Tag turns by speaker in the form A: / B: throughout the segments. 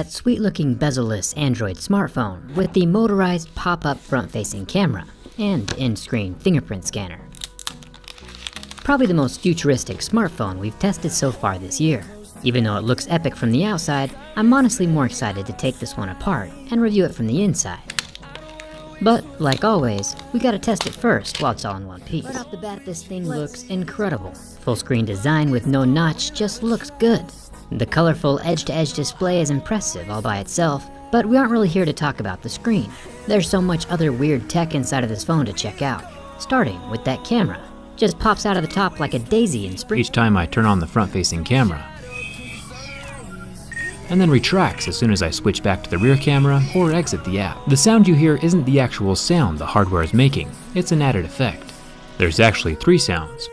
A: that sweet-looking bezel-less Android smartphone with the motorized pop-up front-facing camera and in-screen fingerprint scanner. Probably the most futuristic smartphone we've tested so far this year. Even though it looks epic from the outside, I'm honestly more excited to take this one apart and review it from the inside. But, like always, we gotta test it first while it's all in one piece. Right off the bat, this thing looks incredible. Full screen design with no notch just looks good. The colorful edge-to-edge display is impressive all by itself, but we aren't really here to talk about the screen. There's so much other weird tech inside of this phone to check out. Starting with that camera. Just pops out of the top like a daisy in spring.
B: Each time I turn on the front-facing camera, and then retracts as soon as I switch back to the rear camera or exit the app. The sound you hear isn't the actual sound the hardware is making, it's an added effect. There's actually 3 sounds.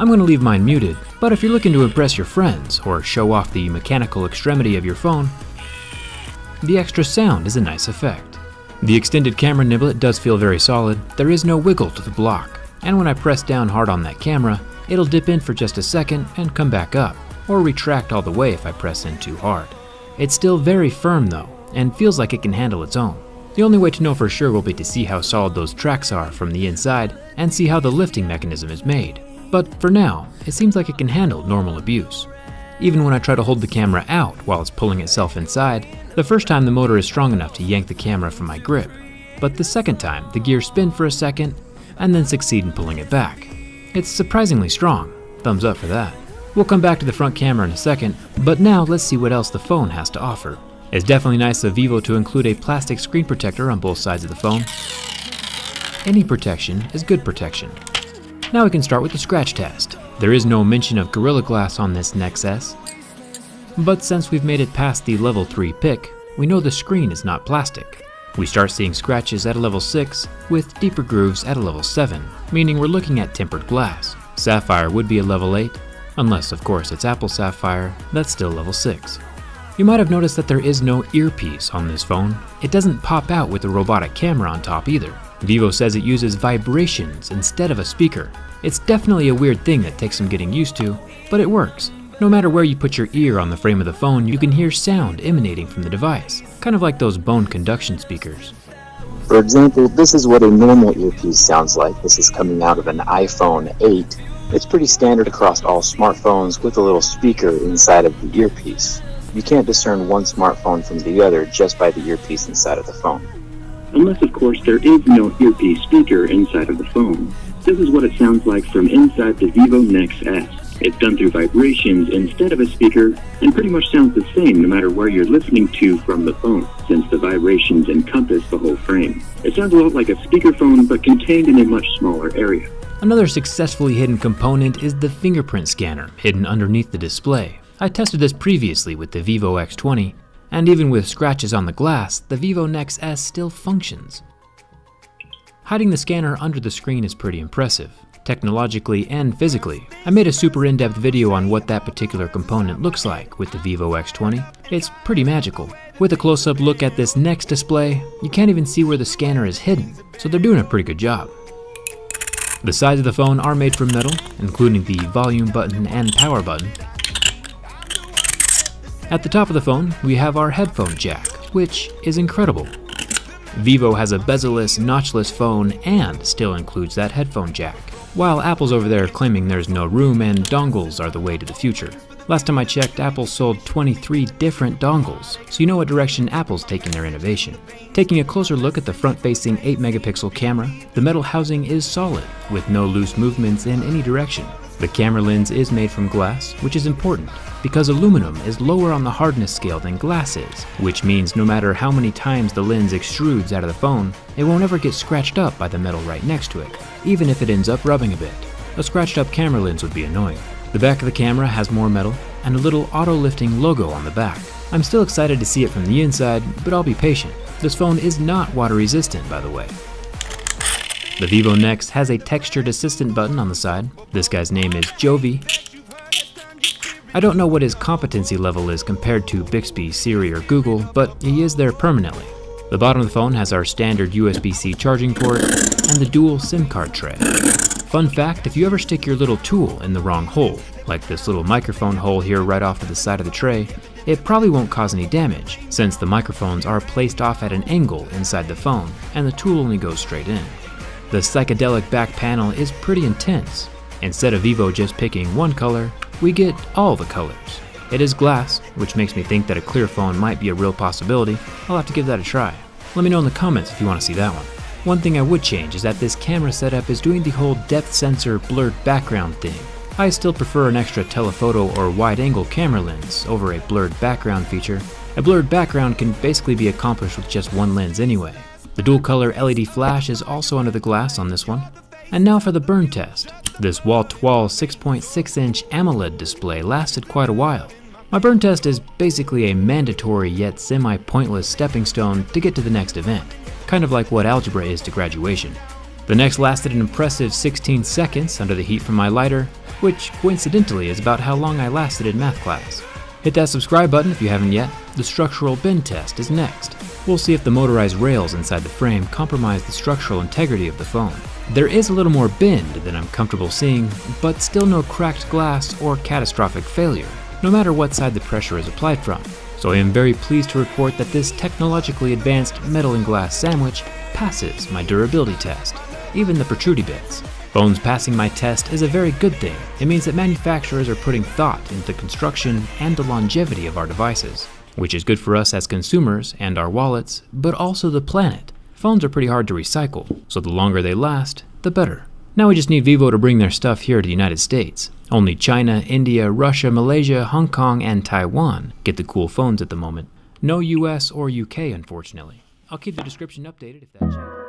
B: I'm going to leave mine muted, but if you're looking to impress your friends or show off the mechanical extremity of your phone, the extra sound is a nice effect. The extended camera niblet does feel very solid. There is no wiggle to the block, and when I press down hard on that camera, it'll dip in for just a second and come back up, or retract all the way if I press in too hard. It's still very firm though, and feels like it can handle its own. The only way to know for sure will be to see how solid those tracks are from the inside and see how the lifting mechanism is made. But for now, it seems like it can handle normal abuse. Even when I try to hold the camera out while it's pulling itself inside, the first time the motor is strong enough to yank the camera from my grip, but the second time the gears spin for a second and then succeed in pulling it back. It's surprisingly strong, thumbs up for that. We'll come back to the front camera in a second, but now let's see what else the phone has to offer. It's definitely nice of Vivo to include a plastic screen protector on both sides of the phone. Any protection is good protection. Now we can start with the scratch test. There is no mention of Gorilla Glass on this Nex S, but since we've made it past the level 3 pick, we know the screen is not plastic. We start seeing scratches at a level 6, with deeper grooves at a level 7, meaning we're looking at tempered glass. Sapphire would be a level 8, unless of course it's Apple Sapphire, that's still level 6. You might have noticed that there is no earpiece on this phone. It doesn't pop out with a robotic camera on top either. Vivo says it uses vibrations instead of a speaker. It's definitely a weird thing that takes some getting used to, but it works. No matter where you put your ear on the frame of the phone, you can hear sound emanating from the device, kind of like those bone conduction speakers.
C: For example, this is what a normal earpiece sounds like. This is coming out of an iPhone 8. It's pretty standard across all smartphones with a little speaker inside of the earpiece. You can't discern one smartphone from the other just by the earpiece inside of the phone.
D: Unless, of course, there is no earpiece speaker inside of the phone. This is what it sounds like from inside the Vivo Nex S. It's done through vibrations instead of a speaker, and pretty much sounds the same no matter where you're listening to from the phone, since the vibrations encompass the whole frame. It sounds a lot like a speakerphone, but contained in a much smaller area.
B: Another successfully hidden component is the fingerprint scanner, hidden underneath the display. I tested this previously with the Vivo X20, and even with scratches on the glass, the Vivo Nex S still functions. Hiding the scanner under the screen is pretty impressive, technologically and physically. I made a super in-depth video on what that particular component looks like with the Vivo X20. It's pretty magical. With a close-up look at this Nex display, you can't even see where the scanner is hidden, so they're doing a pretty good job. The sides of the phone are made from metal, including the volume button and power button. At the top of the phone, we have our headphone jack, which is incredible. Vivo has a bezel-less, notchless phone and still includes that headphone jack, while Apple's over there claiming there's no room and dongles are the way to the future. Last time I checked, Apple sold 23 different dongles, so you know what direction Apple's taking their innovation. Taking a closer look at the front-facing 8-megapixel camera, the metal housing is solid, with no loose movements in any direction. The camera lens is made from glass, which is important, because aluminum is lower on the hardness scale than glass is, which means no matter how many times the lens extrudes out of the phone, it won't ever get scratched up by the metal right next to it, even if it ends up rubbing a bit. A scratched up camera lens would be annoying. The back of the camera has more metal, and a little auto-lifting logo on the back. I'm still excited to see it from the inside, but I'll be patient. This phone is not water resistant, by the way. The Vivo Nex has a textured assistant button on the side. This guy's name is Jovi. I don't know what his competency level is compared to Bixby, Siri, or Google, but he is there permanently. The bottom of the phone has our standard USB-C charging port and the dual SIM card tray. Fun fact, if you ever stick your little tool in the wrong hole, like this little microphone hole here right off to the side of the tray, it probably won't cause any damage, since the microphones are placed off at an angle inside the phone, and the tool only goes straight in. The psychedelic back panel is pretty intense. Instead of Vivo just picking one color, we get all the colors. It is glass, which makes me think that a clear phone might be a real possibility. I'll have to give that a try. Let me know in the comments if you want to see that one. One thing I would change is that this camera setup is doing the whole depth sensor blurred background thing. I still prefer an extra telephoto or wide-angle camera lens over a blurred background feature. A blurred background can basically be accomplished with just one lens anyway. The dual-color LED flash is also under the glass on this one. And now for the burn test. This wall-to-wall 6.6-inch AMOLED display lasted quite a while. My burn test is basically a mandatory yet semi-pointless stepping stone to get to the next event, kind of like what algebra is to graduation. The next lasted an impressive 16 seconds under the heat from my lighter, which coincidentally is about how long I lasted in math class. Hit that subscribe button if you haven't yet. The structural bend test is next. We'll see if the motorized rails inside the frame compromise the structural integrity of the phone. There is a little more bend than I'm comfortable seeing, but still no cracked glass or catastrophic failure, no matter what side the pressure is applied from. So I am very pleased to report that this technologically advanced metal and glass sandwich passes my durability test, even the protrudy bits. Phones passing my test is a very good thing. It means that manufacturers are putting thought into the construction and the longevity of our devices, which is good for us as consumers and our wallets, but also the planet. Phones are pretty hard to recycle, so the longer they last, the better. Now we just need Vivo to bring their stuff here to the United States. Only China, India, Russia, Malaysia, Hong Kong, and Taiwan get the cool phones at the moment. No US or UK, unfortunately. I'll keep the description updated if that changes.